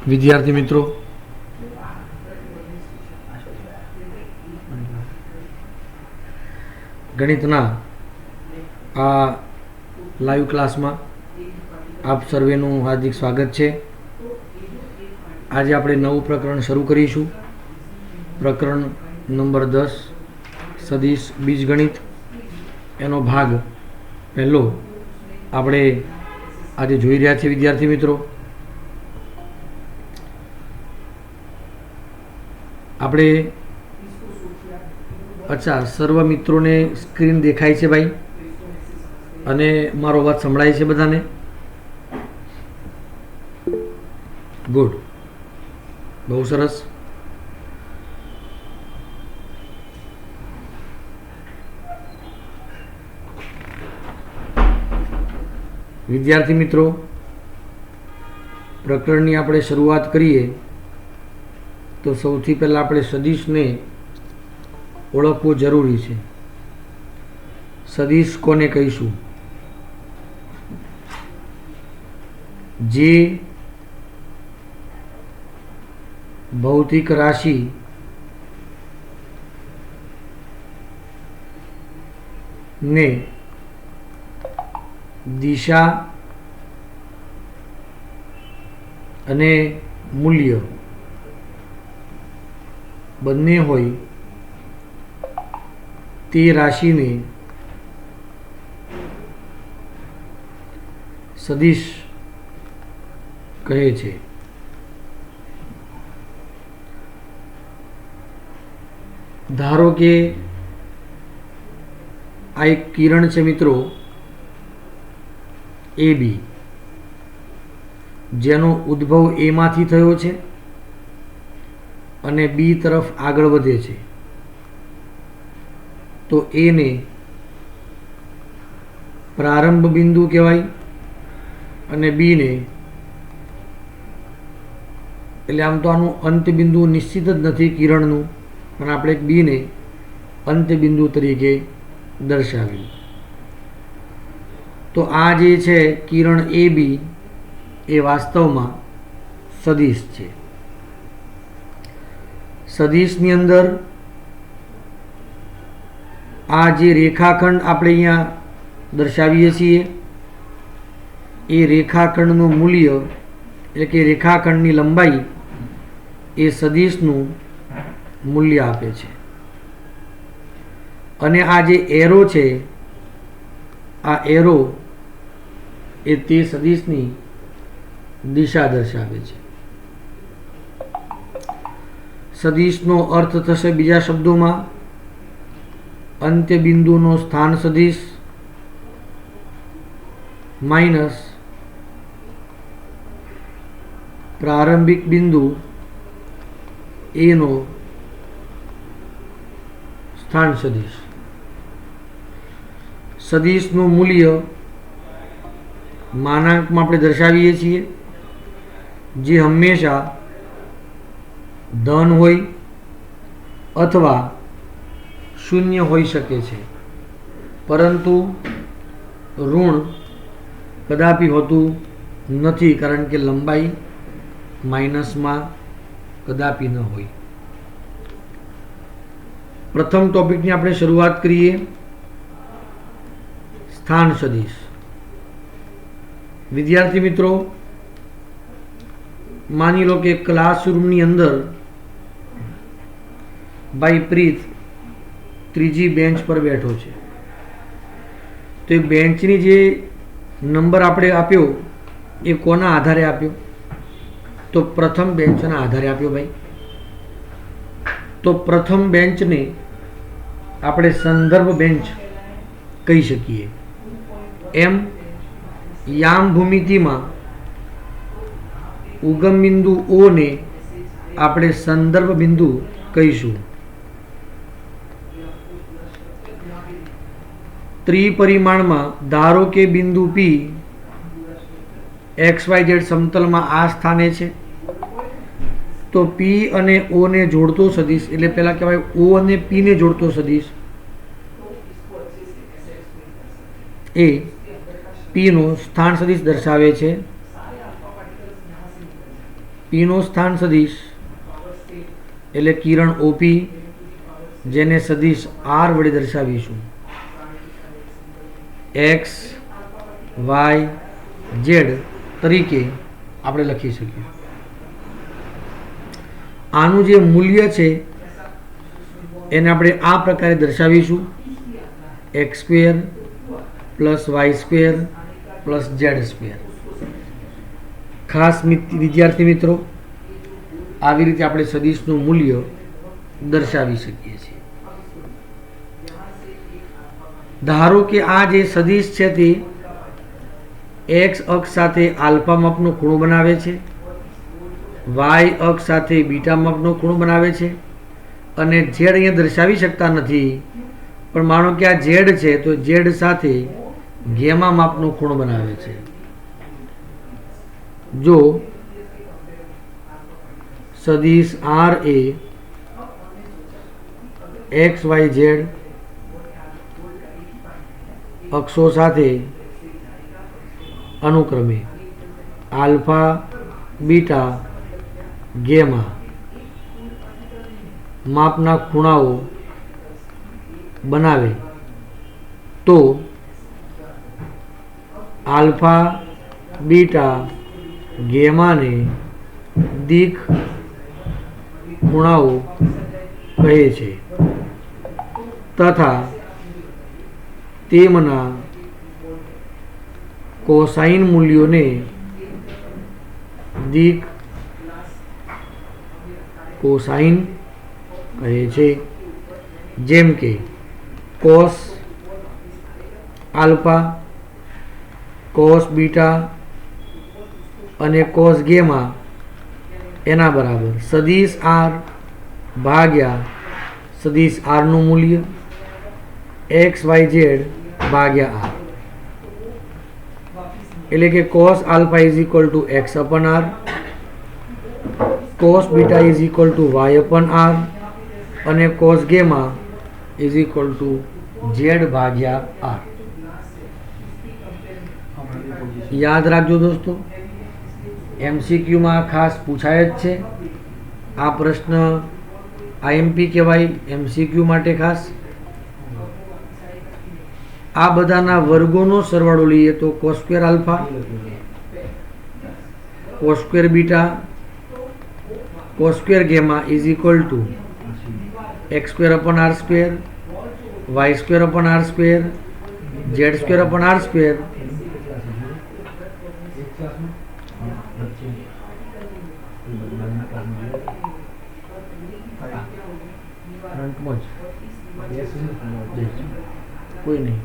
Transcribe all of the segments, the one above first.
વિદ્યાર્થી મિત્રો, ગણિતના આ લાઈવ ક્લાસમાં આપ સર્વેનું હાર્દિક સ્વાગત છે. આજે આપણે નવું પ્રકરણ શરૂ કરીશું. પ્રકરણ નંબર 10 સદિશ બીજગણિત, એનો ભાગ પહેલો આપણે આજે જોઈ રહ્યા છીએ. વિદ્યાર્થી મિત્રો, આપણે સર્વ મિત્રોને સ્ક્રીન દેખાય છે ભાઈ, અને મારો અવાજ સંભળાય છે બધાને? ગુડ, બહુ સરસ. વિદ્યાર્થી મિત્રો, પ્રકરણની આપણે શરૂઆત કરીએ તો સૌથી પહેલાં આપણે સદિશને ઓળખવું જરૂરી છે. સદિશ કોને કહીશું? જે ભૌતિક રાશિ ને દિશા અને મૂલ્ય બંને હોય તે રાશિને સદિશ કહે છે. ધારો કે આ એક કિરણ છે મિત્રો, એ બી, જેનો ઉદ્ભવ એમાંથી થયો છે અને બી તરફ આગળ વધે છે. તો એને પ્રારંભ બિંદુ કહેવાય અને બીને, એટલે આમ તો આનું અંત બિંદુ નિશ્ચિત જ નથી કિરણનું, પણ આપણે બીને અંત બિંદુ તરીકે દર્શાવ્યું. તો આ જે છે કિરણ એ બી એ વાસ્તવમાં સદિશ છે. સદિશની અંદર આ જે રેખાખંડ આપણે અહીંયા દર્શાવીએ છીએ, એ રેખાખંડનું મૂલ્ય એટલે કે રેખાખંડની લંબાઈ એ સદિશનું મૂલ્ય આપે છે. અને આ જે એરો છે, આ એરો એ તે સદિશની દિશા દર્શાવે છે. સદિશનો અર્થ થશે બીજા શબ્દોમાં અંત્ય બિંદુનો સ્થાન સદિશ માઇનસ પ્રારંભિક બિંદુ એનો સ્થાન સદિશ. સદિશનું મૂલ્ય માનાંકમાં આપણે દર્શાવીએ છીએ, જે હંમેશા ધન હોય અથવા શૂન્ય હોઈ શકે છે, પરંતુ ઋણ કદાપી હોતું નથી, કારણ કે લંબાઈ માઇનસમાં કદાપી ન હોય. પ્રથમ ટોપિકની આપણે શરૂઆત કરીએ. સ્થાન સદિશ. વિદ્યાર્થી મિત્રો, માની લો કે ક્લાસરૂમની અંદર ભાઈ પ્રીત ત્રીજી બેન્ચ પર બેઠો છે. તો એ બેન્ચની જે નંબર આપણે આપ્યો એ કોના આધારે આપ્યો? તો પ્રથમ બેન્ચના આધારે આપ્યો ભાઈ. તો પ્રથમ બેન્ચને આપણે સંદર્ભ બેન્ચ કહી શકીએ. એમ યામ ભૂમિતિમાં ઉગમ બિંદુ ઓ ને આપણે સંદર્ભ બિંદુ કહીશું. ત્રિપરિમાણમાં ધારો કે બિંદુ પી XYZ સમતલમાં આ સ્થાને છે, તો પી અને ઓ ને જોડતો સદિશ, એટલે પહેલા કહેવાય ઓ અને પી ને જોડતો સદિશ એ પી નો સ્થાન સદિશ દર્શાવે છે. P પીનો સ્થાન સદિશ એટલે કિરણ ઓપી, જેને સદિશ આર વડે દર્શાવીશું. એક્સ વાય ઝેડ તરીકે આપણે લખી શકીએ. આનું જે મૂલ્ય છે એને આપણે આ પ્રકારે દર્શાવીશું: X square plus Y square plus Z square. ખાસ વિદ્યાર્થી મિત્રો, આવી રીતે આપણે સદિશનું મૂલ્ય દર્શાવી શકીએ છીએ. ધારો કે આ જે સદિશ છે તે એક્સ અક્ષ સાથે આલ્ફા માપનો ખૂણો બનાવે છે, વાય અક્ષ સાથે બીટા માપનો ખૂણો બનાવે છે, અને ઝેડ અહીંયા દર્શાવી શકતા નથી, પણ માનો કે આ ઝેડ છે તો ઝેડ સાથે ગેમા માપનો ખૂણો બનાવે છે. જો સદિશ આર એ એક્સ વાય ઝેડ અક્ષો સાથે અનુક્રમે આલ્ફા બીટા ગેમા માપના ખૂણાઓ બનાવે તો આલ્ફા બીટા ગેમાને દિક ખૂણાઓ કહે છે, તથા તેમના કોસાઇન મૂલ્યોને દિક કોસાઇન કહે છે. જેમ કે કોસ આલ્ફા, કોસ બીટા અને કોસ ગેમા એના બરાબર સદિશ આર ભાગ્યા સદિશ આરનું મૂલ્ય એક્સ વાય ઝેડ ભાગ્યા આર. એટલે કે cos alpha is equal to X upon R, cos beta is equal to Y upon R, અને cos gamma is equal to Z ભાગ્યા આર. યાદ રાખજો દોસ્તો, MCQમાં ખાસ પૂછાય જ છે આ પ્રશ્ન. IMP કહેવાય, MCQ માટે ખાસ. આ બધાના વર્ગોનો સરવાળો લઈએ તો cos square alpha, cos square beta, cos square gamma is equal to X square upon R square, Y square upon R square, Z square upon R square. કોઈ નહીં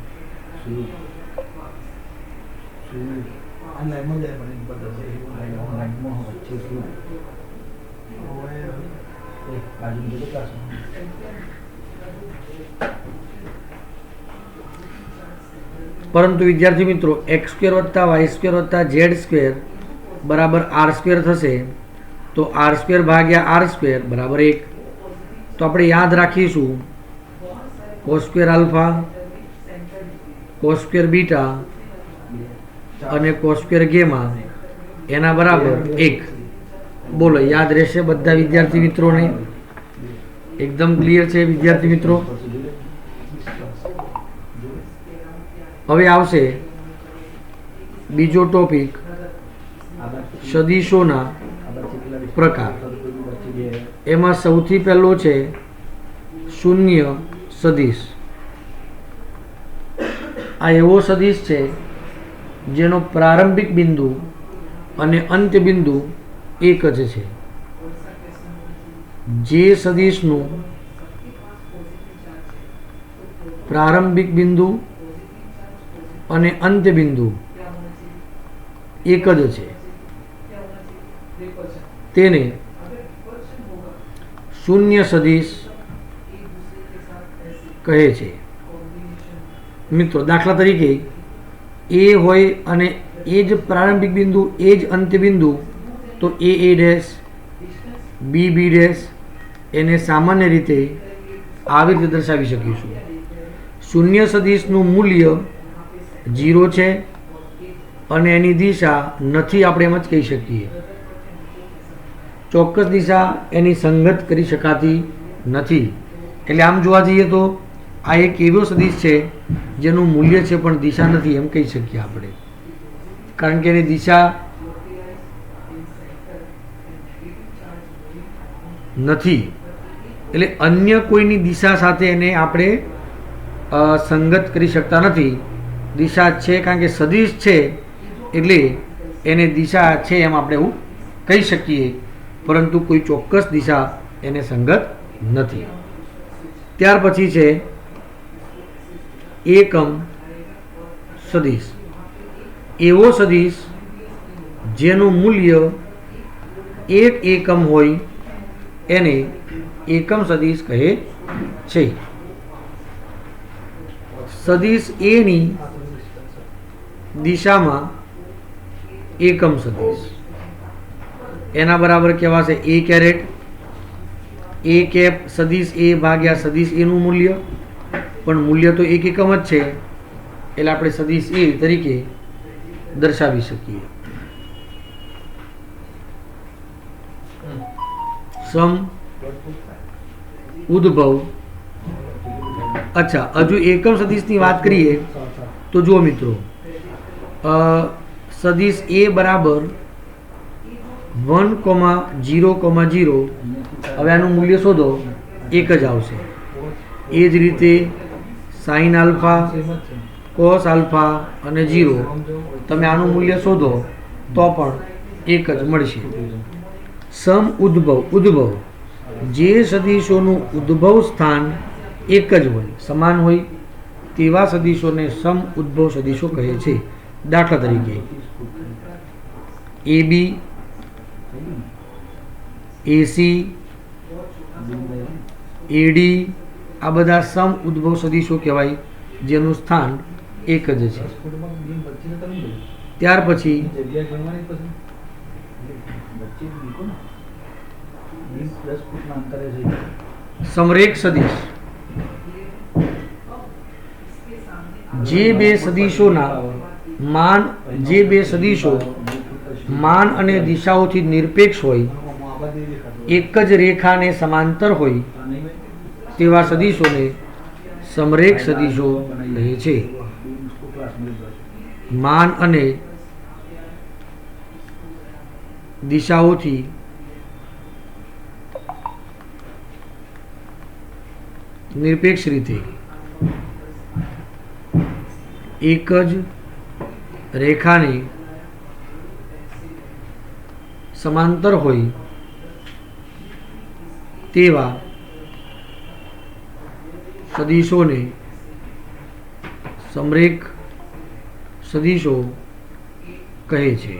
પરંતુ વિદ્યાર્થી મિત્રો, એક્સ સ્ક્વેર વત્તા વાય સ્ક્વેર વત્તા Z square બરાબર R square થશે, તો આર સ્ક્વેર ભાગ્યા આર સ્ક્વેર બરાબર 1. તો આપણે યાદ રાખીશું cos square alpha, cos square beta અને કોસ સ્ક્વેર ગેમા એના બરાબર 1. બોલો, યાદ રહેશે બધા વિદ્યાર્થી મિત્રોને? એકદમ ક્લિયર છે વિદ્યાર્થી મિત્રો? હવે આવશે બીજો ટોપિક, સદિશોના પ્રકાર. એમાં સૌથી પહેલો છે શૂન્ય સદિશ. આ એવો સદિશ છે જેનો પ્રારંભિક બિંદુ અને અંત્ય બિંદુ એક જ છે. જે સદિશનું પ્રારંભિક બિંદુ અને અંત્ય બિંદુ એક જ છે તેને શૂન્ય સદિશ કહે છે. મિત્રો, દાખલા તરીકે એ હોય અને એ જ પ્રારંભિક બિંદુ એ જ અંત્ય બિંદુ, તો એ ડેશ બી ડેશ એને સામાન્ય રીતે આવી રીતે દર્શાવી શકીશું. શૂન્ય સદિશનું મૂલ્ય 0 છે અને એની દિશા નથી, આપણે એમ જ કહી શકીએ. ચોક્કસ દિશા એની સંગત કરી શકાતી નથી. એટલે આમ જોવા જઈએ તો આ એક એવો સદિશ છે જેનું મૂલ્ય છે પણ દિશા નથી એમ કહી શકીએ આપણે, કારણ કે એની દિશા નથી. એટલે અન્ય કોઈની દિશા સાથે એને આપણે સંગત કરી શકતા નથી. દિશા છે કારણ કે સદિશ છે એટલે એને દિશા છે એમ આપણે એવું કહી શકીએ, પરંતુ કોઈ ચોક્કસ દિશા એને સંગત નથી. ત્યાર પછી છે એકમ સદિશ. એવો સદિશ જેનું મૂલ્ય એક એકમ હોય એને એકમ સદિશ કહે છે. સદિશ એની દિશામાં એકમ સદિશ એના બરાબર કહેવાશે a કેરેટ. a કેપ સદિશ એ ભાગ્યા સદિશ એનું મૂલ્ય, પણ મૂલ્ય તો એક એકમ જ છે એટલે આપણે સદિશ એ તરીકે દર્શાવી શકીએ. સમ ઉદ્ભવ. અચ્છા, હજુ એકમ સદિશની વાત કરીએ તો જુઓ મિત્રો, સદિશ એ બરાબર 1,0,0. હવે આનું મૂલ્ય શોધો, એક જ આવશે. એ જ રીતે સાઇન આલ્ફા, કોસ આલ્ફા અને 0, તમે આનું મૂલ્ય શોધો તો પણ એક જ મળશે. સમ ઉદ્ભવ જે સદિશોનું ઉદ્ભવ સ્થાન એક જ હોય, સમાન હોય તેવા સદિશોને સમ ઉદ્ભવ સદિશો કહે છે. દાખલા તરીકે AB, AC, AD આ બધા સમ ઉદ્ભવ સદિશો કહેવાય જેનું સ્થાન એક જ છે. ત્યાર પછી સમરેખ સદિશ. જે બે સદિશો માન અને દિશાઓથી નિરપેક્ષ હોય, એક જ રેખાને સમાંતર હોય તેવા સદિશોને સમરેખ સદિશો કહે છે. માન અને દિશાઓથી નિરપેક્ષ રીતે એક જ રેખાને સમાંતર હોય તેવા સદિશોને સમરેખ સદિશો કહે છે.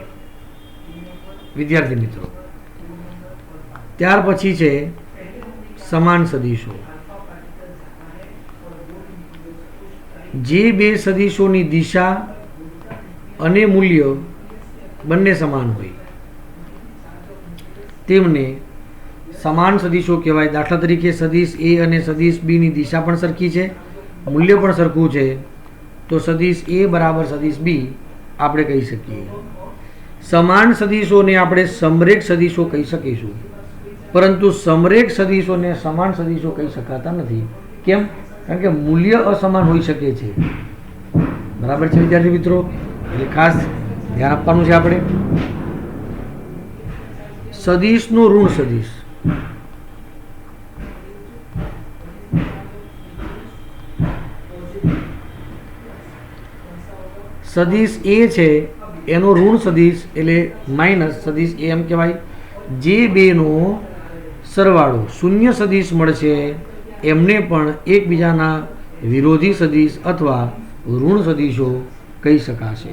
વિદ્યાર્થી મિત્રો, ત્યાર પછી છે સમાન સદિશો. જે બે સદિશોની દિશા અને મૂલ્ય બંને સમાન હોય તેમને સમાન સદિશો કહેવાય. દાખલા તરીકે સદિશ એ અને સદિશ બી ની દિશા પણ સરખી છે, મૂલ્ય પણ સરખું છે, તો સદિશ એ બરાબર સદિશ બી આપણે કહી શકીએ. સમાન સદિશોને આપણે સમરેખ સદિશો કહી શકીશું, પરંતુ સમરેખ સદિશોને સમાન સદિશો કહી શકાતા નથી. કેમ? કારણ કે મૂલ્ય અસમાન હોઈ શકે છે. બરાબર છે વિદ્યાર્થી મિત્રો, એટલે ખાસ ધ્યાન આપવાનું છે આપણે. સદિશનો ઋણ સદિશ. સદિશ એ છે એનો ઋણ સદિશ એટલે માઇનસ સદિશ એ એમ કહેવાય. જે બેનો સરવાળો શૂન્ય સદિશ મળશે એમને પણ એકબીજાના વિરોધી સદિશ અથવા ઋણ સદિશો કહી શકાશે.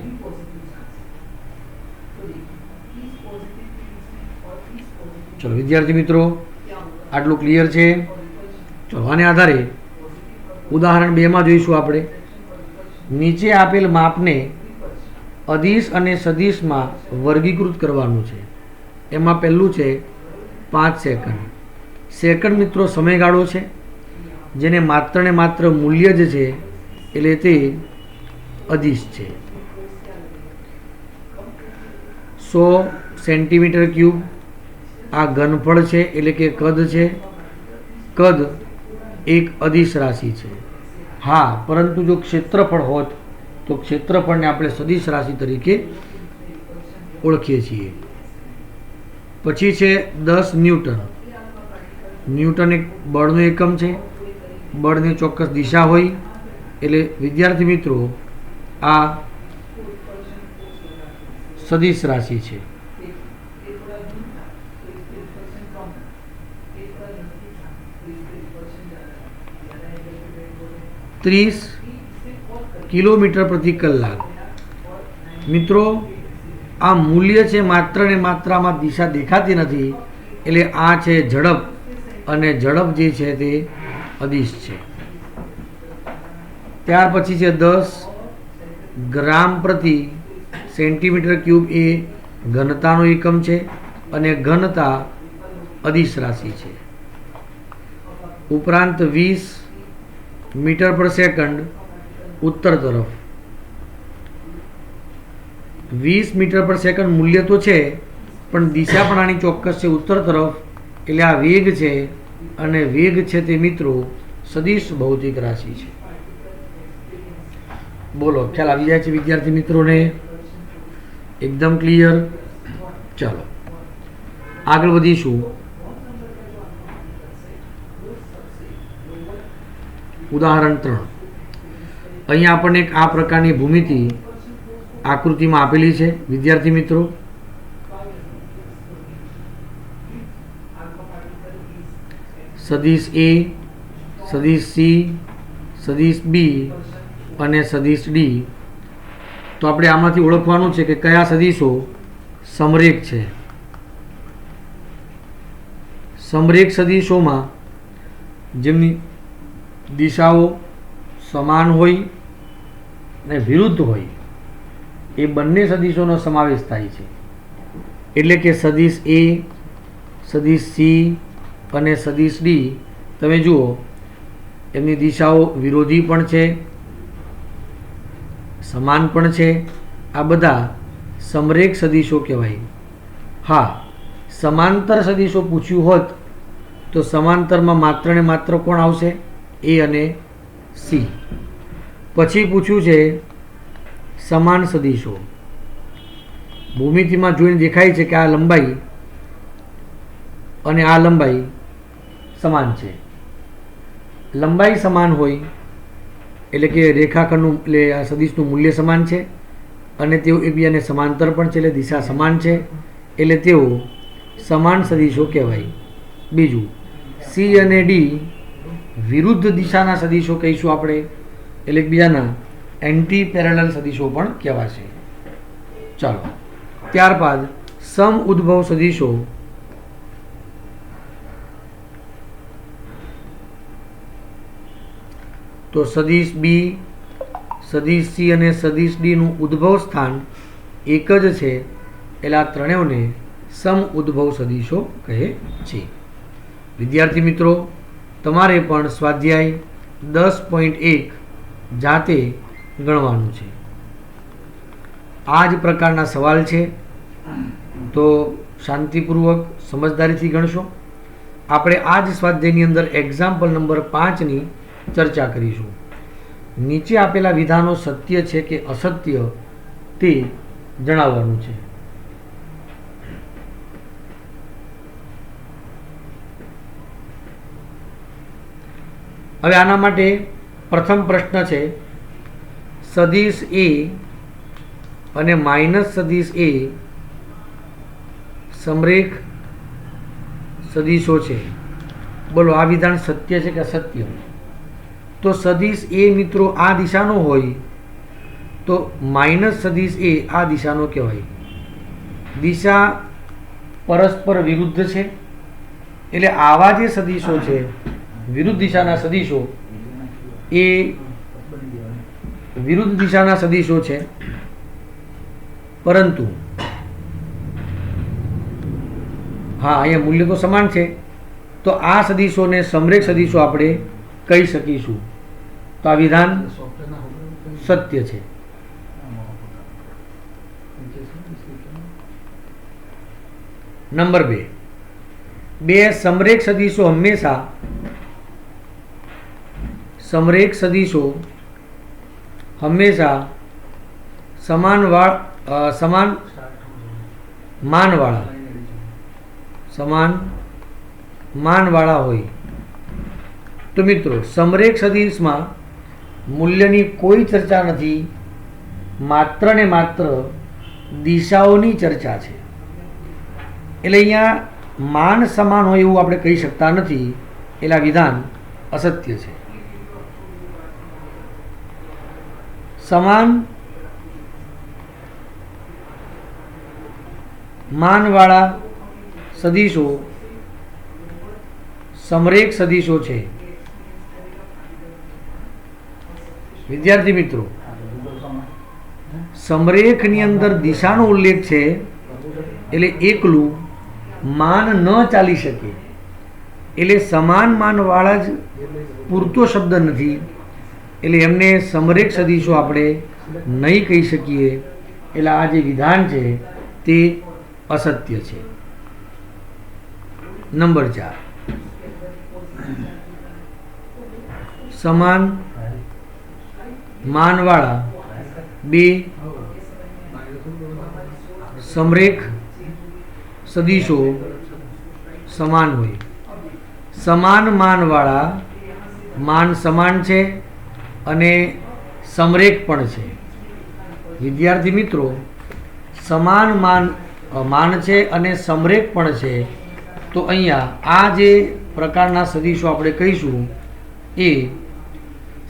ચલો વિદ્યાર્થી મિત્રો, આટલું ક્લિયર છે. ચલો આને આધારે ઉદાહરણ 2 માં જોઈશું આપણે. નીચે આપેલ માપને અદિશ અને સદિશમાં વર્ગીકૃત કરવાનું છે. એમાં પહેલું છે 5 સેકન્ડ. સેકન્ડ મિત્રો સમયગાળો છે જેને માત્ર ને માત્ર મૂલ્ય જ છે એટલે તે અદિશ છે. 100 સેન્ટીમીટર ક્યુબ આ ઘનફળ છે એટલે કે કદ છે. કદ એક અદિશ રાશિ છે. હા, પરંતુ જો ક્ષેત્રફળ હોત તો ક્ષેત્રફળને આપણે સદિશ રાશિ તરીકે ઓળખીએ છીએ. પછી છે 10 ન્યૂટન. ન્યૂટન એક બળનો એકમ છે. બળની ચોક્કસ દિશા હોય એટલે વિદ્યાર્થી મિત્રો આ સદિશ રાશિ છે. ત્રીસ કિલોમીટર પ્રતિ કલાક. મિત્રો આ મૂલ્ય છે માત્ર ને માત્ર આમાં દિશા દેખાતી નથી એટલે આ છે ઝડપ અને ઝડપ જે છે તે અદિશ છે. ત્યાર પછી છે 10 ગ્રામ પ્રતિ સેન્ટીમીટર ક્યુબ એ ઘનતાનો એકમ છે અને ઘનતા અદિશ રાશિ છે. ઉપરાંત 20 મીટર પર સેકન્ડ ઉત્તર તરફ. 20 મીટર પર સેકન્ડ મૂલ્ય તો છે પણ દિશા પણ આની ચોક્કસ છે ઉત્તર તરફ એટલે આ વેગ છે અને વેગ છે તે મિત્રો સદિશ ભૌતિક રાશિ છે. બોલો, ખ્યાલ આવી જાય છે વિદ્યાર્થી મિત્રોને? એકદમ ક્લિયર. ચાલો આગળ વધીશું. ઉદાહરણ 3. અહીંયા આપણને એક આ પ્રકારની ભૂમિતિ આકૃતિમાં આપેલી છે વિદ્યાર્થી મિત્રો. સદિશ એ, સદિશ સી, સદિશ બી અને સદિશ ડી. તો આપણે આમાંથી ઓળખવાનું છે કે કયા સદિશો સમરેખ છે. સમરેખ સદિશોમાં જેમની દિશાઓ સમાન હોય અને વિરુદ્ધ હોય એ બંને સદિશોનો સમાવેશ થાય છે. એટલે કે સદિશ એ, સદિશ સી અને સદિશ ડી તમે જુઓ એમની દિશાઓ વિરોધી પણ છે, સમાન પણ છે. આ બધા સમરેખ સદિશો કહેવાય. હા, સમાંતર સદિશો પૂછ્યું હોત તો સમાંતરમાં માત્ર ને માત્ર કોણ આવશે? એ અને સી. પછી પૂછ્યું છે સમાન સદિશો. ભૂમિતિમાં જોઈને દેખાય છે કે આ લંબાઈ અને આ લંબાઈ સમાન છે. લંબાઈ સમાન હોય એટલે કે રેખાખંડનું એટલે આ સદિશનું મૂલ્ય સમાન છે અને તેઓ એકબીજાને સમાંતર પણ છે એટલે દિશા સમાન છે એટલે તેઓ સમાન સદિશો કહેવાય. બીજું સી અને ડી વિરુદ્ધ દિશાના સદિશો કહીશું આપણે એટલે એકબીજાના એન્ટી પેરેલલ સદિશો પણ કહેવાશે. ચાલો ત્યારબાદ સમ ઉદ્ભવ સદિશો. તો સદિશ બી, સદિશ સી અને સદિશ ડીનું ઉદ્ભવ સ્થાન એક જ છે એટલે આ ત્રણેયને સમ ઉદ્ભવ સદિશો કહે છે. વિદ્યાર્થી મિત્રો તમારે પણ સ્વાધ્યાય 10.1 જાતે ગણવાનું છે. આ જ પ્રકારના સવાલ છે તો શાંતિપૂર્વક સમજદારીથી ગણશો. આપણે આ જ સ્વાધ્યાયની અંદર એક્ઝામ્પલ નંબર 5ની ચર્ચા કરીશું. નીચે આપેલા વિધાનો સત્ય છે કે અસત્ય તે જણાવવાનું છે. હવે આના માટે પ્રથમ પ્રશ્ન છે સદિશ એ અને માઇનસ સદિશ એ સમરેખ સદિશો છે. બોલો આ વિધાન સત્ય છે કે અસત્ય? તો સદિશ એ મિત્રો આ દિશાનો હોય તો માઇનસ સદિશ એ આ દિશાનો કહેવાય. દિશા પરસ્પર વિરુદ્ધ છે એટલે આવા જે સદિશો છે વિરુદ્ધ દિશાના સદિશો એ વિરુદ્ધ દિશાના સદિશો છે પરંતુ હા અહીંયા મૂલ્ય તો સમાન છે તો આ સદિશોને સમરેખ સદિશો આપણે કહી શકીશું. તો આ વિધાન સત્ય છે. નંબર 2 બે સમરેખ સદીશો હંમેશા સમાન માનવાળા હોય. તો મિત્રો સમરેખ સદિશમાં મૂલ્યની કોઈ ચર્ચા નથી, માત્ર ને માત્ર દિશાઓની ચર્ચા છે. એટલે અહીંયા માન સમાન હોય એવું આપણે કહી શકતા નથી, એટલે આ વિધાન અસત્ય છે. સમાન માનવાળા સદિશો સમરેખ સદિશો છે. વિદ્યાર્થી મિત્રો, સમરેખની અંદર દિશાનો ઉલ્લેખ છે એટલે એકલું માન ન ચાલી શકે, એટલે સમાન માનવાળા જ પૂરતો શબ્દ નથી, એટલે એમને સમરેખ સદિશો આપણે નહીં કહી શકીએ. એટલે આ જે વિધાન છે તે અસત્ય છે. નંબર 4, સમાન માનવાળા બે સમરેખ સદિશો સમાન હોય. સમાન માનવાળા માન સમાન છે અને સમરેખ પણ છે. વિદ્યાર્થી મિત્રો, સમાન માન છે અને સમરેખ પણ છે. તો અહીંયા આ જે પ્રકારના સદિશો આપણે કહીશું એ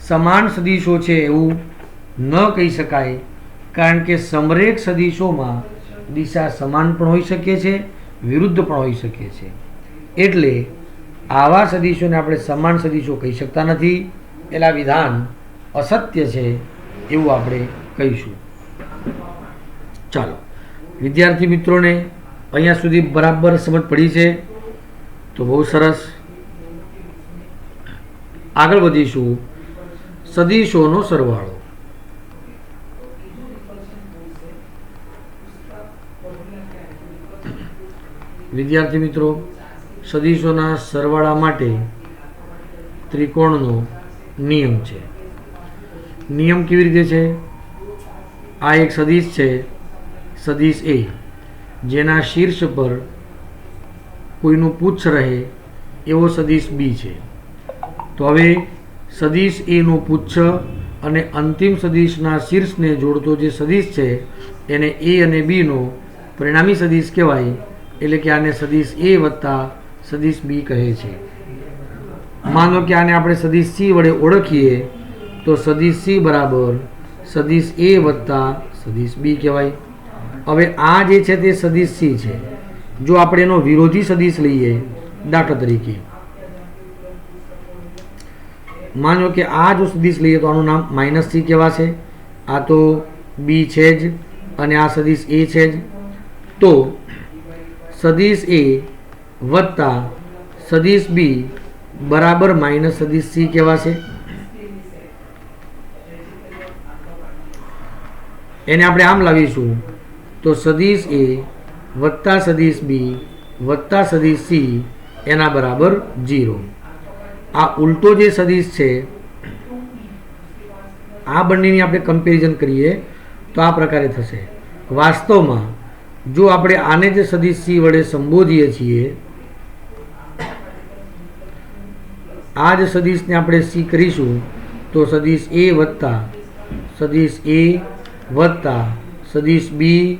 સમાન સદિશો છે એવું ન કહી શકાય, કારણ કે સમરેખ સદિશોમાં દિશા સમાન પણ હોઈ શકે છે, વિરુદ્ધ પણ હોઈ શકે છે. એટલે આવા સદિશોને આપણે સમાન સદિશો કહી શકતા નથી, એટલે આ વિધાન અસત્ય છે એવું આપણે કહીશું. ચાલો વિદ્યાર્થી મિત્રોને અહીંયા સુધી બરાબર સમજ પડી છે, તો બહુ સરસ. આગળ વધીશું. સદિશોનો સરવાળો. વિદ્યાર્થી મિત્રો, સદિશોના સરવાળા માટે ત્રિકોણનો નિયમ છે. નિયમ કેવી રીતે છે? આ એક સદિશ છે, સદિશ એ, જેના શીર્ષ પર કોઈનું પુચ્છ રહે એવો સદિશ બી છે. તો હવે સદિશ એ નું પુચ્છ અને અંતિમ સદિશના શીર્ષને જોડતો જે સદિશ છે એને એ અને બી નો પરિણામી સદિશ કહેવાય. એટલે કે આને સદિશ એ વત્તા સદિશ બી કહે છે. માનો કે આને આપણે સદિશ સી વડે ઓળખીએ તો સદિશ સી બરાબર સદિશ એ વત્તા સદિશ બી કહેવાય. હવે આ જે છે તે સદિશ સી છે. જો આપણે એનો વિરોધી સદિશ લઈએ, દાખલા તરીકે માનો કે આ જો સદિશ લઈએ તો આનું નામ માઇનસ સી કહેવાશે. આ તો બી છે જ અને આ સદિશ એ છે જ. તો સદિશ એ વત્તા સદિશ બી બરાબર માઇનસ સદિશ સી કહેવાશે. એને આપણે આમ લાવીશું તો સદિશ એ વત્તા સદિશ બી વત્તા સદિશ સી એના બરાબર 0. આ ઉલટો જે સદિશ છે, આ બંનેની આપણે કમ્પેરિઝન કરીએ તો આ પ્રકારે થશે. વાસ્તવમાં જો આપણે આને જે સદિશ સી વડે સંબોધીએ છીએ, આ જ સદિશને આપણે સી કરીશું તો સદિશ એ વત્તા સદિશ એ વત્તા સદિશ બી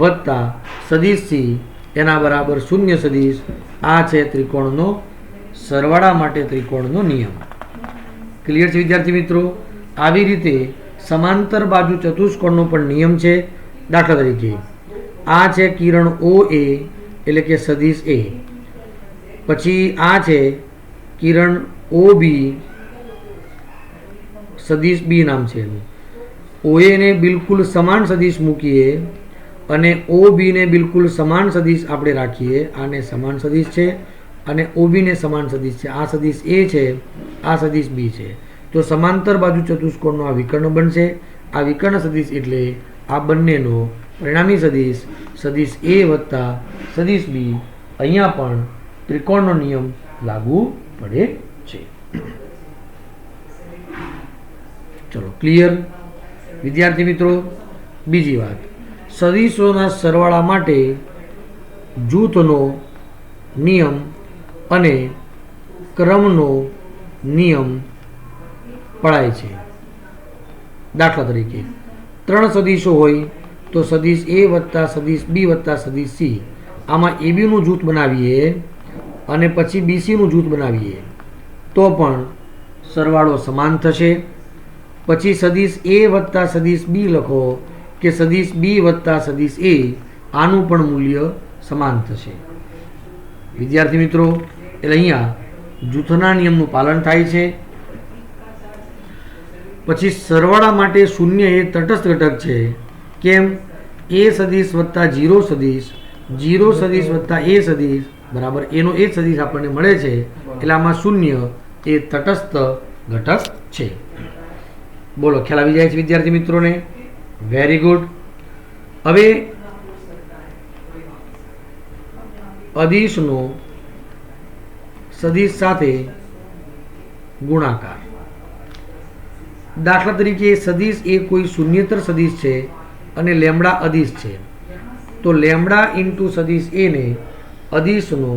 વત્તા સદિશ સી એના બરાબર 0 સદિશ. આ છે ત્રિકોણનો સરવાળા માટે ત્રિકોણનો નિયમ. ક્લિયર છે વિદ્યાર્થી મિત્રો? આવી રીતે સમાંતર બાજુ ચતુષ્કોણનો પણ નિયમ છે. દાખલા તરીકે આ છે કિરણ ઓ એ એટલે કે સદિશ એ, પછી આ છે કિરણ ઓ બી સદિશ બી નામ છે એનું. ઓ એ ને બિલકુલ સમાન સદિશ મૂકીએ અને ઓ બી ને બિલકુલ સમાન સદિશ આપણે રાખીએ. આને સમાન સદિશ છે અને ઓ બી ને સમાન સદિશ છે. આ સદિશ એ છે, આ સદિશ બી છે. તો સમાંતર બાજુ ચતુષ્કોણનો આ વિકર્ણ બનશે. આ વિકર્ણ સદિશ એટલે આ બંનેનો પરિણામી સદિશ સદિશ એ વત્તા સદિશ બી અહીંયા પણ ત્રિકોણનો નિયમ લાગુ પડે છે. ચલો ક્લિયર વિદ્યાર્થી મિત્રો. બીજી વાત, સદિશોના સરવાળા માટે જૂથનો નિયમ અને ક્રમનો નિયમ પડાય છે. દાખલા તરીકે 3 સદિશો હોય તો સદિશ A વત્તા સદિશ B વત્તા સદિશ C, આમાં ABનું જૂથ બનાવીએ અને પછી BCનું જૂથ બનાવીએ તો પણ સરવાળો સમાન થશે. પછી સદિશ A વત્તા સદિશ B લખો કે સદિશ B વત્તા સદિશ A, આનું પણ મૂલ્ય સમાન થશે. વિદ્યાર્થી મિત્રો, એટલે અહીંયા જૂથના નિયમનું પાલન થાય છે. પછી સરવાળા માટે શૂન્ય એ તટસ્થ ઘટક છે. કેમ? A સદિશ વત્તા 0 સદિશ, 0 સદિશ વત્તા A સદિશ બરાબર એનો એ સદિશ આપણને મળે છે, એટલે આમાં શૂન્ય એ તટસ્થ ઘટક છે. બોલો, ખ્યાલ આવી જાય છે વિદ્યાર્થી મિત્રોને? Very good. હવે અદિશનો સદિશ સાથે ગુણાકાર. દાખલા તરીકે સદિશ એ કોઈ શૂન્યેતર સદિશ છે અને લેમડા અદિશ છે, તો લેમડા ઇન્ટુ સદિશ એ ને અદિશનો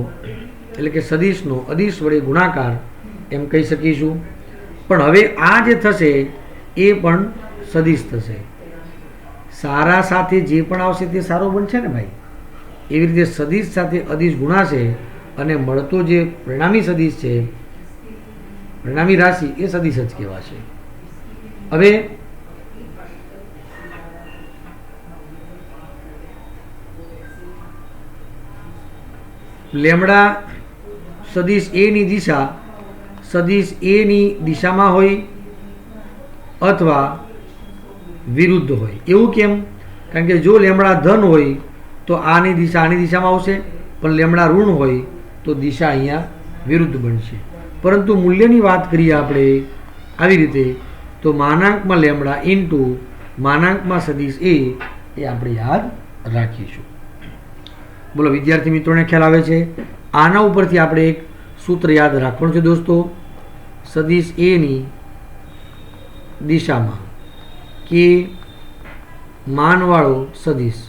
એટલે કે સદિશનો અદિશ વડે ગુણાકાર એમ કહી શકીશું. પણ હવે આ જે થશે એ પણ સદિશ થશે. સારા સાથે જે પણ આવશે તે સારો બનશે ને ભાઈ. એવી રીતે સદિશ સાથે અદિશ ગુણાશે અને મળતો જે પરિણામી સદિશ છે, પરિણામી રાશિ, એ સદિશ જ કહેવાશે. હવે લેમડા સદિશ એ ની દિશા સદિશ એ ની દિશામાં હોય અથવા વિરુદ્ધ હોય. એવું કેમ? કારણ કે જો લેમડા ધન હોય તો આની દિશા આની દિશામાં આવશે, પણ લેમડા ઋણ હોય તો દિશા અહીંયા વિરુદ્ધ બનશે. પરંતુ મૂલ્યની વાત કરીએ આપણે આવી રીતે, તો માનાંકમાં લેમડા ઇન્ટુ માનાંકમાં સદિશ એ આપણે યાદ રાખીશું. બોલો વિદ્યાર્થી મિત્રોને ખ્યાલ આવે છે? આના ઉપરથી આપણે એક સૂત્ર યાદ રાખવાનું છે દોસ્તો. સદિશ એ ની દિશામાં કે માનવાળો સદિશ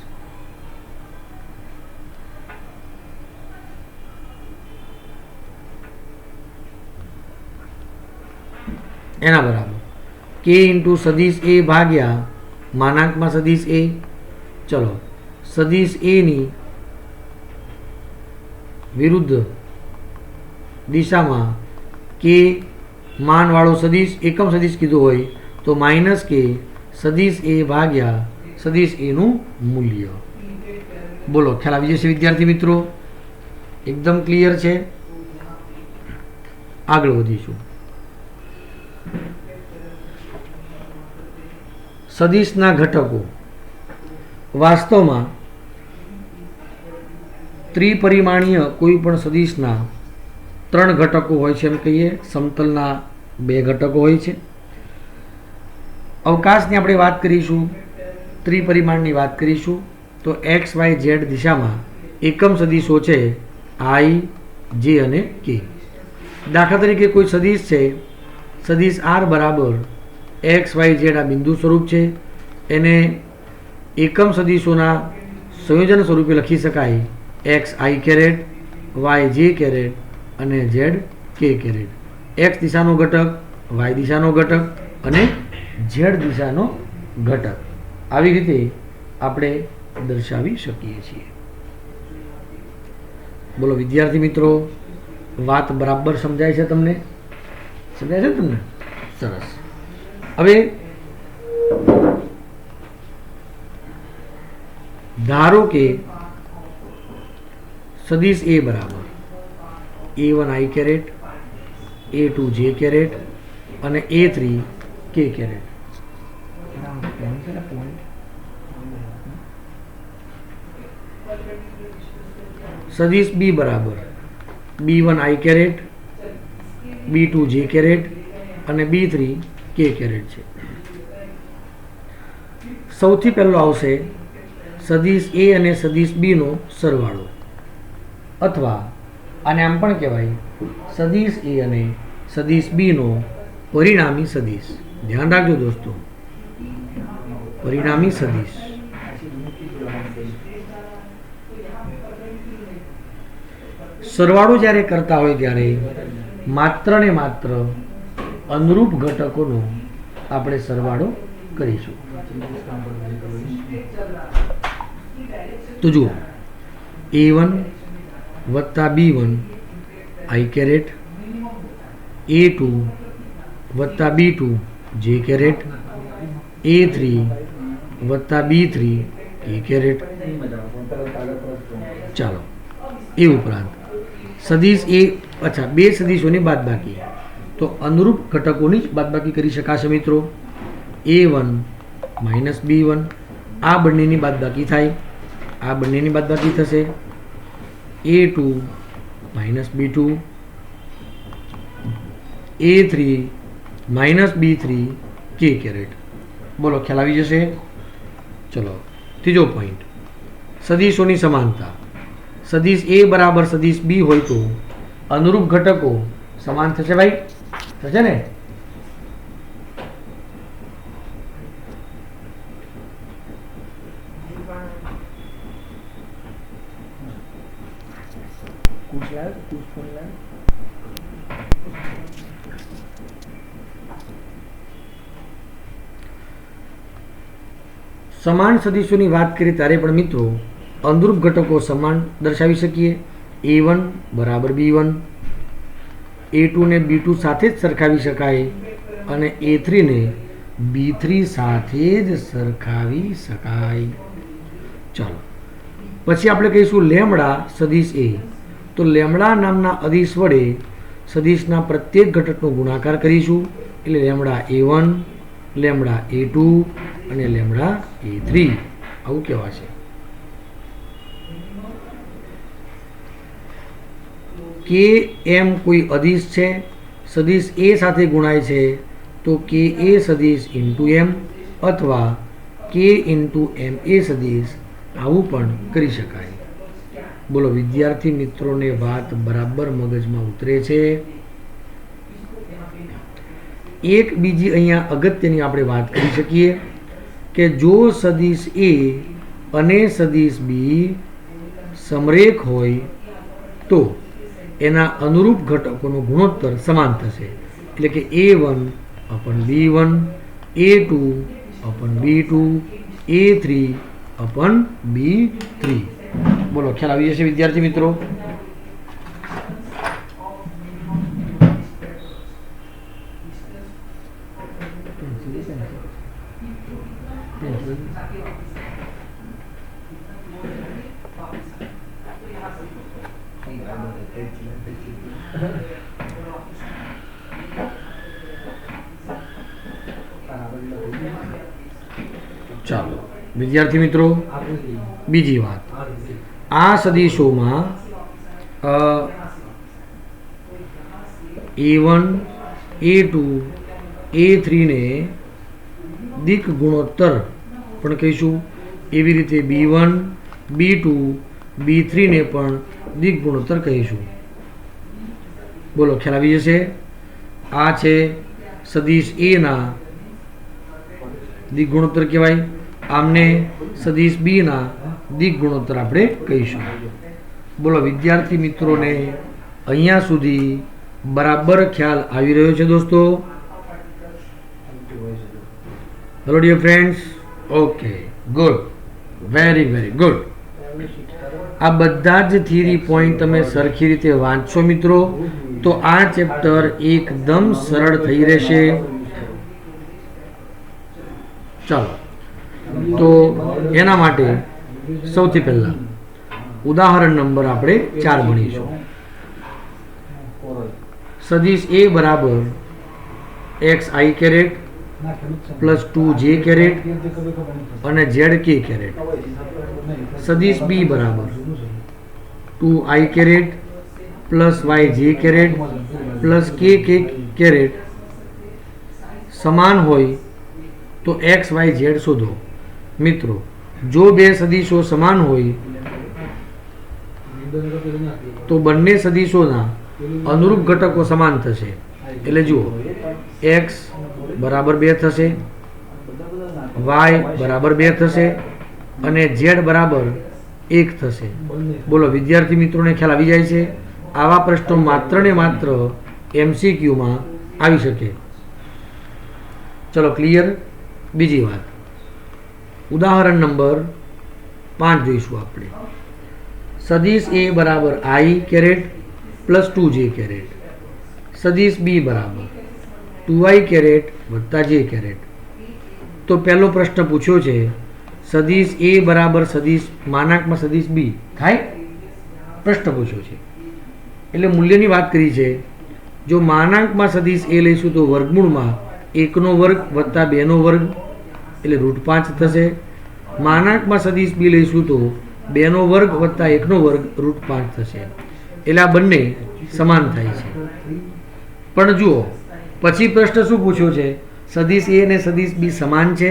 એના બરાબર કે ઇન્ટુ સદિશ એ ભાગ્યા માનાંકમાં સદિશ એ. ચલો, સદિશ એ ની વિરુદ્ધ દિશામાં કે માનવાળો સદિશ એકમ સદિશ કીધું હોય તો માઇનસ કે સદિશ એ ભાગ્યા સદિશ એનું મૂલ્ય. બોલો, ખ્યાલ આવી જશે વિદ્યાર્થી મિત્રો? એકદમ ક્લિયર છે. આગળ વધીશું. સદિશના ઘટકો. વાસ્તવમાં ત્રિપરિમાણીય કોઈ પણ સદિશના 3 ઘટકો હોય છે એમ કહીએ. સમતલના 2 ઘટકો હોય છે. અવકાશની આપણે વાત કરીશું, ત્રિપરિમાણની વાત કરીશું તો એક્સ વાય ઝેડ દિશામાં એકમ સદિશો છે આઈ, જે અને કે. દાખલા તરીકે કોઈ સદિશ છે, સદિશ આર બરાબર એક્સ વાય ઝેડ, આ બિંદુ સ્વરૂપ છે. એને એકમ સદિશોના સંયોજન સ્વરૂપે લખી શકાય એક્સ આઈ કેરેટ, વાય જે કેરેટ અને ઝેડ કે કેરેટ. એક્સ દિશાનો ઘટક, વાય દિશાનો ઘટક અને ઝેડ દિશાનો ઘટક. આવી રીતે આપણે દર્શાવી શકીએ છીએ. બોલો વિદ્યાર્થી મિત્રો, વાત બરાબર સમજાય છે તમને? સમજાય છે તમને? સરસ. હવે ધારો કે સદિશ એ બરાબર A1 I caret, A2 J caret અને A3 K કેરેટ. સદિશ B બરાબર B1 I caret, B2 J caret અને B3 K કેરેટ છે. સૌથી પહેલો આવશે સદિશ A અને સદિશ B નો સરવાળો, અથવા આને આમ પણ કહેવાય સદિશ એ અને સદિશ બી નો પરિણામી સદિશ. ધ્યાન રાખજો દોસ્તો, પરિણામી સદિશ. સરવાળો જ્યારે કરતા હોય ત્યારે માત્ર ને માત્ર અનુરૂપ ઘટકોનો આપણે સરવાળો કરીશું. તો જુઓ, A1 વત્તા B1 I કેરેટ, A2 વત્તા B2 J કેરેટ, A3 વત્તા B3 K કેરેટ. ચાલો, એ ઉપરાંત સદિશ એ, અચ્છા, બે સદિશોની બાદબાકી, તો અનુરૂપ ઘટકોની જ બાદબાકી કરી શકાશે મિત્રો. A1 માઇનસ B1, આ બંનેની બાદબાકી થાય, આ બંનેની બાદબાકી થશે. A2 minus B2, A3 minus B3 K caret. બોલો, ખ્યાલ આવી જશે? ચલો, ત્રીજો પોઈન્ટ, સદિશોની સમાનતા. સદિશ A બરાબર સદિશ B હોય તો અનુરૂપ ઘટકો સમાન થશે ભાઈ, થશે ને? સમાન સદિશોની વાત કરીએ ત્યારે પણ મિત્રો અનુરૂપ ઘટકો સમાન દર્શાવી શકીએ. A1 બરાબર B1, A2 ને B2 સાથે જ સરખાવી શકાય અને A3 ને B3 સાથે જ સરખાવી શકાય. ચાલો, પછી આપણે કહીશું લેમડા સદિશ A. તો લેમડા નામના અદિશ વડે સદિશના પ્રત્યેક ઘટકનો ગુણાકાર કરીશું, એટલે લેમડા A1, લેમડા A2 અને લેમડા A3 આવું કહેવાશે. કે એમ કોઈ અદિશ છે, સદિશ A સાથે ગુણાય છે, તો કે એ સદિશ ઇન્ટુ એમ અથવા કે ઇન્ટુ એમ એ સદિશ આવું પણ કરી શકાય. બોલો વિદ્યાર્થી મિત્રોને વાત બરાબર મગજમાં ઉતરે છે? એક બીજી અહીંયા અગત્યની આપણે વાત કરી શકીએ કે જો સદિશ A અને સદિશ B સમરેખ હોય તો એના અનુરૂપ ઘટકોનો ગુણોત્તર સમાન થશે, એટલે કે A1 અપન B1, A2 અપન B2, A3 અપન B3. બોલો, ખ્યાલ આવી જશે વિદ્યાર્થી મિત્રો? ચાલો વિદ્યાર્થી મિત્રો, બીજી વાત, આ સદિશોમાં A1, A2, A3 ને દિક ગુણોત્તર પણ કહીશું, એવી રીતે B1, B2, B3 ને પણ દિક ગુણોત્તર કહીશું. બોલો, ખ્યાલ આવી જશે? આ છે સદિશ A ના દિક ગુણોત્તર કહેવાય, આમને સદિશ B ના દિક ગુણોત્તર આપણે કહીશું. બોલો વિદ્યાર્થી મિત્રોને અહીંયા સુધી બરાબર ખ્યાલ આવી રહ્યો છે દોસ્તો? Hello dear friends, okay, good, very very good. આ બધા જ થિયરી પોઈન્ટ તમે સરખી રીતે વાંચશો મિત્રો તો આ ચેપ્ટર એકદમ સરળ થઈ રહેશે. ચાલો, તો એના માટે સૌથી પહેલા ઉદાહરણ નંબર આપણે 4 ભણીશું. સદિશ A બરાબર xi caret plus 2j caret અને zk કેરેટ. સદિશ B બરાબર 2i caret plus yj caret plus kk caret સમાન હોય તો x y z શોધો. મિત્રો, જો બે સદિશો સમાન હોય તો બંને સદીશોના અનુરૂપ ઘટકો સમાન થશે. એટલે જુઓ, x બરાબર 2 થશે, y બરાબર 2 થશે અને z બરાબર 1 થશે. બોલો વિદ્યાર્થી મિત્રોને ખ્યાલ આવી જાય છે? આવા પ્રશ્નો માત્ર ને માત્ર MCQમાં આવી શકે. ચલો ક્લિયર. બીજી વાત, ઉદાહરણ નંબર 5 જોઈશું આપણે. સદીશ A બરાબર I caret plus 2j caret, સદીશ B બરાબર 2i કેરેટ વત્તા j કેરેટ. તો પહેલો પ્રશ્ન પૂછ્યો છે, સદીશ A બરાબર સદીશ માનાંકમાં સદીશ B થાય? પ્રશ્ન પૂછ્યો છે એટલે મૂલ્યની વાત કરી છે. જો માનાંકમાં સદીશ A લઈશું તો વર્ગમૂળમાં 1નો વર્ગ વત્તા 2નો વર્ગ એટલે √5 થશે. માનાંકમાં સદીશ B લઈશું તો 2નો વર્ગ વત્તા 1નો વર્ગ √5 થશે. એટલે આ બંને સમાન થાય છે. પણ જુઓ પછી પ્રશ્ન શું પૂછ્યો છે, સદીશ A અને સદીશ B સમાન છે?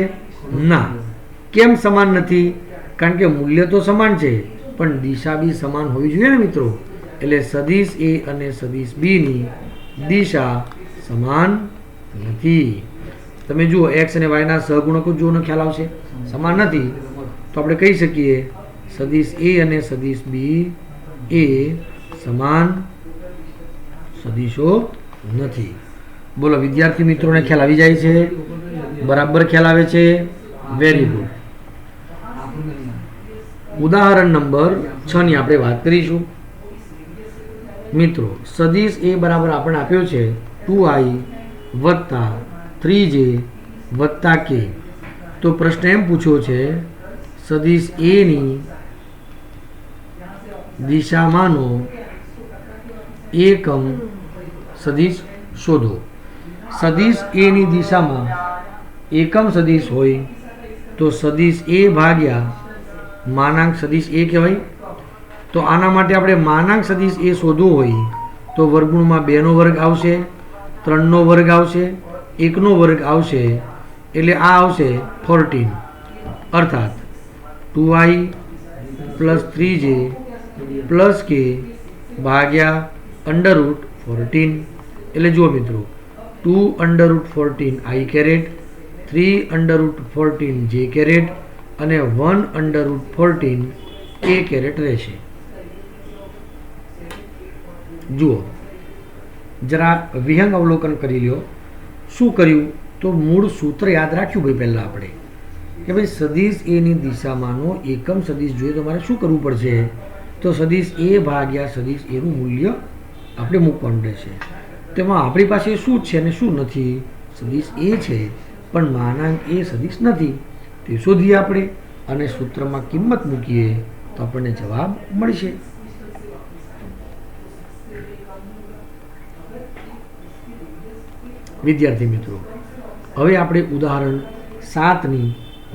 ના. કેમ સમાન નથી? કારણ કે મૂલ્ય તો સમાન છે પણ દિશા બી સમાન હોવી જોઈએ ને મિત્રો. એટલે સદીશ A અને સદીશ B ની દિશા સમાન નથી. તમે જુઓ x અને y ના સહગુણકો જોવાનો ખ્યાલ આવશે. સમાન નથી તો આપણે કહી શકીએ સદીશ A અને સદીશ B એ સમાન સદીશો નથી. બોલો વિદ્યાર્થી મિત્રોને ખ્યાલ આવી જાય છે? બરાબર ખ્યાલ આવે છે? Very good. ઉદાહરણ નંબર 6 ની આપણે વાત કરીશું. મિત્રો સદીશ A બરાબર આપણે આપ્યો છે 2i વત્તા 3j વત્તા k. તો પ્રશ્ન એમ પૂછ્યો છે, સદીશ A ની દિશામાંનો એકમ સદીશ શોધો. સદીશ A ની દિશામાં એકમ સદીશ હોય તો સદીશ A ભાગ્યા માનાંક સદીશ A કહેવાય. તો આના માટે આપણે માનાંક સદીશ A શોધવું હોય તો વર્ગમૂળમાં 2નો વર્ગ આવશે, 3નો વર્ગ આવશે, 1નો વર્ગ આવશે એટલે આ આવશે 14. અર્થાત 2i plus 3j plus k ભાગ્યા √14. એટલે જુઓ મિત્રો 2 √14 i કેરેટ, 3 √14 j કેરેટ અને 1 √14 k કેરેટ રહેશે. જુઓ જરા વિહંગ અવલોકન કરી લ્યો. શું કર્યું? તો મૂળ સૂત્ર યાદ રાખ્યું ભાઈ પહેલાં આપણે કે ભાઈ સદીશ A ની દિશામાંનો એકમ સદીશ જોઈએ તો મારે શું કરવું પડશે? તો સદીશ A ભાગ્યા સદીશ A નું મૂલ્ય આપણે મૂકવાનું રહેશે. તેમાં આપણી પાસે શું છે અને શું નથી? સદીશ A છે પણ માનાંક A સદીશ નથી. તે શોધીએ આપણે અને સૂત્રમાં કિંમત મૂકીએ તો આપણને જવાબ મળશે. વિદ્યાર્થી મિત્રો હવે આપણે ઉદાહરણ 7 ની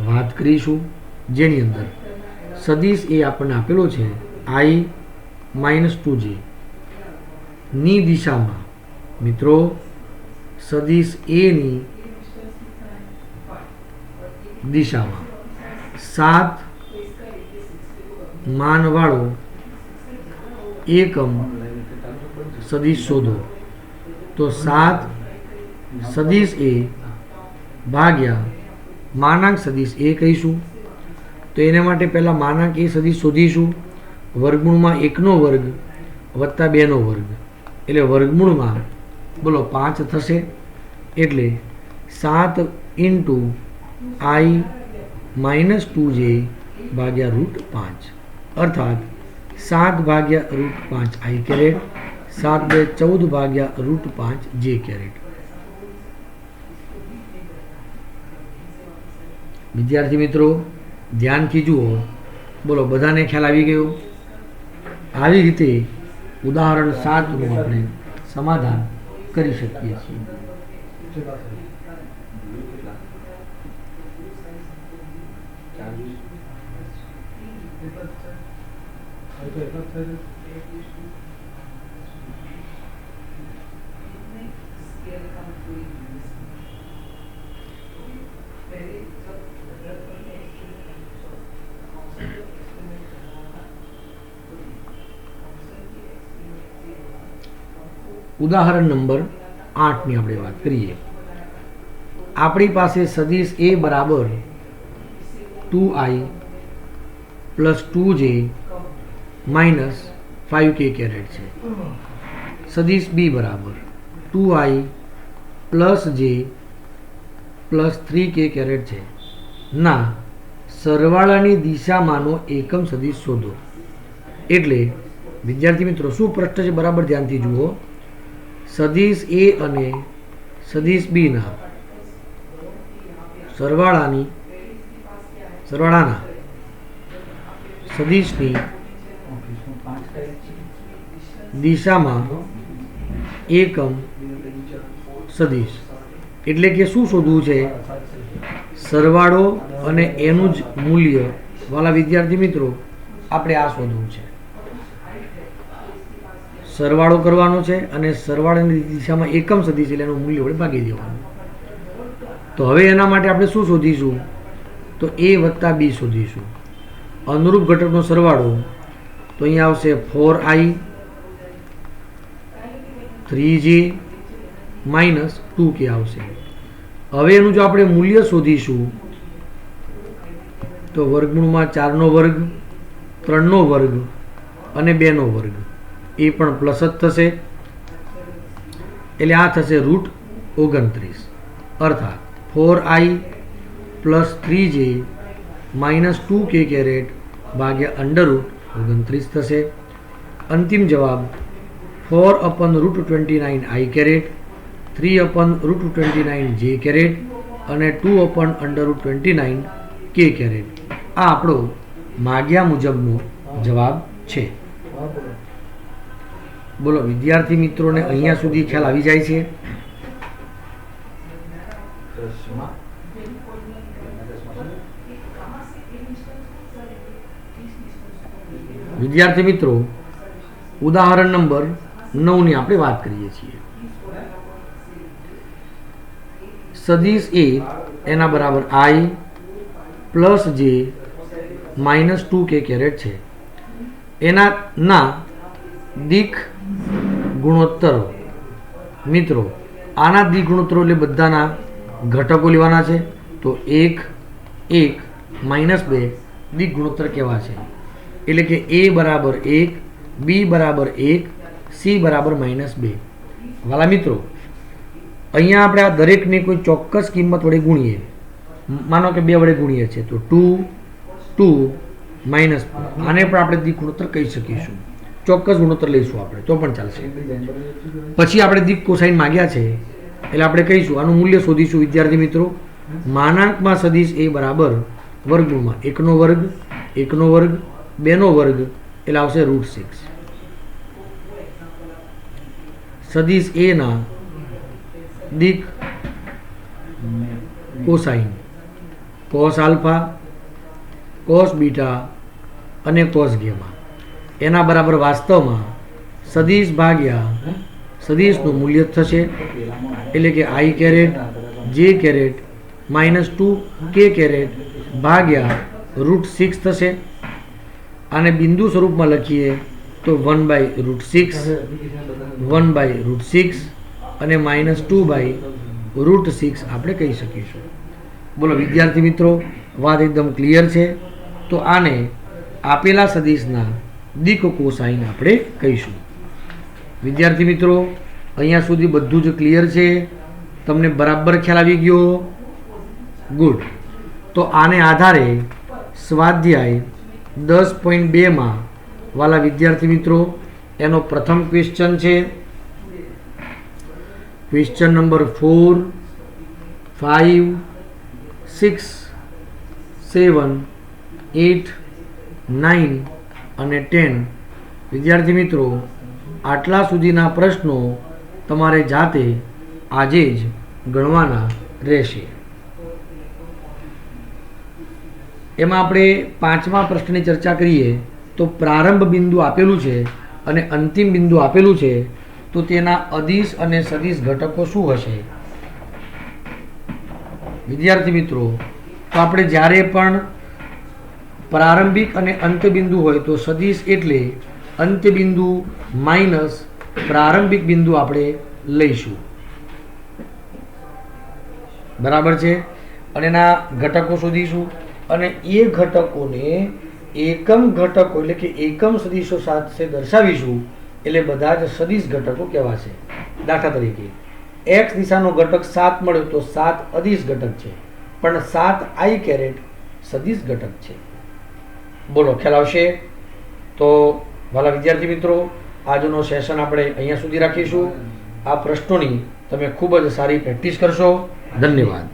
વાત કરીશું, જેની અંદર સદીશ A આપણને આપેલો છે i - 2j ની દિશામાં. મિત્રો સદીશ A ની દિશામાં 7 માનવાળો એકમ સદીશ શોધો. તો 7 સદીશ A ભાગ્યા માનાંક સદીશ A કહીશું. તો એને માટે પહેલાં માનાંક A સદીશ શોધીશું. વર્ગમૂળમાં 1નો વર્ગ વત્તા 2નો વર્ગ એટલે વર્ગમૂળમાં બોલો 5 થશે. એટલે 7 × i - 2j ભાગ્યા √5 અર્થાત 7 ભાગ્યા √5 i કેરેટ, 7 × 2 = 14 ભાગ્યા √5 j કેરેટ. વિદ્યાર્થી મિત્રો ધ્યાનથી જુઓ. બોલો બધાને ખ્યાલ આવી ગયો? આવી રીતે ઉદાહરણ 7નું આપણે સમાધાન કરી શકીએ છીએ. ઉદાહરણ નંબર 8ની આપણે વાત કરીએ. આપણી પાસે સદિશ એ બરાબર 2i plus 2j minus 5k caret છે. સદિશ બી બરાબર 2i plus j plus 3k caret છે. ના સરવાળાની દિશામાંનો એકમ સદિશ શોધો. એટલે વિદ્યાર્થી મિત્રો શું પ્રશ્ન છે બરાબર ધ્યાનથી જુઓ. સદિશ એ અને સદિશ બી ના સરવાળાના સદિશની દિશામાં એકમ સદિશ. એટલે કે શું શોધવું છે? સરવાળો અને એનું જ મૂલ્ય. વાલા વિદ્યાર્થી મિત્રો આપણે આ શોધવું છે. સરવાળો કરવાનો છે અને સરવાળાની દિશામાં એકમ સદિશ એટલે એનું મૂલ્ય વડે ભાગી દેવાનું. તો હવે એના માટે આપણે શું શોધીશું? તો a વત્તા b શોધીશું. અનુરૂપ ઘટકનો સરવાળો તો અહીંયા આવશે 4i 3j માઇનસ 2k આવશે. હવે એનું જો આપણે મૂલ્ય શોધીશું તો વર્ગમૂળમાં 4નો વર્ગ 3નો વર્ગ અને 2નો વર્ગ એ પણ પ્લસ જ થશે. એટલે આ થશે √29 અર્થાત 4i plus 3j minus 2k caret ભાગ્યા √29 થશે. અંતિમ જવાબ 4/√29i કેરેટ 3/√29j કેરેટ અને 2/√29k કેરેટ. આ આપણો માગ્યા મુજબનો જવાબ છે. બોલો વિદ્યાર્થી મિત્રોને અહીંયા સુધી ખ્યાલ આવી જાય છે? વિદ્યાર્થી મિત્રો ઉદાહરણ નંબર 9ની આપણે વાત કરીએ છીએ. સદિશ એ એના બરાબર i plus j minus 2k caret છે. એના દિક ગુણોત્તરો. મિત્રો આના દિક ગુણોત્તરો એટલે બધાના ઘટકો લેવાના છે. તો 1 1 માઇનસ 2 દિક ગુણોત્તર કેવા છે? એટલે કે a બરાબર 1 b બરાબર 1 c બરાબર -2. વાલા મિત્રો અહીંયા આપણે આ દરેકને કોઈ ચોક્કસ કિંમત વડે ગુણીએ. માનો કે 2 વડે ગુણીએ છીએ તો 2 2 માઇનસ. આને પણ આપણે દિક ગુણોત્તર કહી શકીશું. ચોક્કસ ગુણોત્તર લઈશું આપણે તો પણ ચાલશે. પછી આપણે દિક કોસાઇન માગ્યા છે એટલે આપણે કહીશું આનું મૂલ્ય શોધીશું. વિદ્યાર્થી મિત્રો માનાંકમાં સદિશ એ બરાબર વર્ગમૂળમાં 1નો વર્ગ 1નો વર્ગ 2નો વર્ગ એટલે આવશે √6. સદિશ એ ના દિક cosine cos alpha cos beta અને કોસ ગેમા એના બરાબર વાસ્તવમાં સદિશ ભાગ્યા સદિશનું મૂલ્ય થશે. એટલે કે i caret j caret -2k caret ભાગ્યા √6 થશે. આને બિંદુ સ્વરૂપમાં લખીએ તો 1/√6 1/√6 અને -2/√6 આપણે કહી શકીશું. બોલો વિદ્યાર્થી મિત્રો વાત એકદમ ક્લિયર છે? તો આને આપેલા સદિશના દિક કોસાઇન આપણે કહીશું. વિદ્યાર્થી મિત્રો અહીંયા સુધી બધું જ ક્લિયર છે? તમને બરાબર ખ્યાલ આવી ગયો? ગુડ. તો આને આધારે સ્વાધ્યાય 10.2માં વાલા વિદ્યાર્થી મિત્રો એનો પ્રથમ ક્વેશ્ચન છે. ક્વેશ્ચન નંબર 4 5 6 7 8 9 અને 10. વિદ્યાર્થી મિત્રો આટલા સુધીના પ્રશ્નો તમારે જાતે આજે જ ગણવાના રહેશે. એમાં આપણે 5મા પ્રશ્નની ચર્ચા કરીએ તો પ્રારંભ બિંદુ આપેલું છે અને અંતિમ બિંદુ આપેલું છે. તો તેના અદિશ અને સદિશ ઘટકો શું હશે? વિદ્યાર્થી મિત્રો તો આપણે જ્યારે પણ પ્રારંભિક અને અંત્યબિંદુ હોય તો સદિશ એટલે અંત્યબિંદુ માઇનસ પ્રારંભિક બિંદુ આપણે લઈશું, બરાબર છે, અને એના ઘટકો શોધીશું અને એ ઘટકોને એકમ ઘટકો એટલે કે એકમ સદિશો સાથે દર્શાવીશું, એટલે બધા જ સદિશ ઘટકો કહેવાશે. દાખલા તરીકે એક્સ દિશાનો ઘટક 7 મળ્યો તો 7 અદિશ ઘટક છે, પણ 7 i કેરેટ સદિશ ઘટક છે. બોલો, ખ્યાલ આવશે? તો વાલા વિદ્યાર્થી મિત્રો, આજનો સેશન આપણે અહીંયા સુધી રાખીશું. આ પ્રશ્નોની તમે ખૂબ જ સારી પ્રેક્ટિસ કરશો. ધન્યવાદ.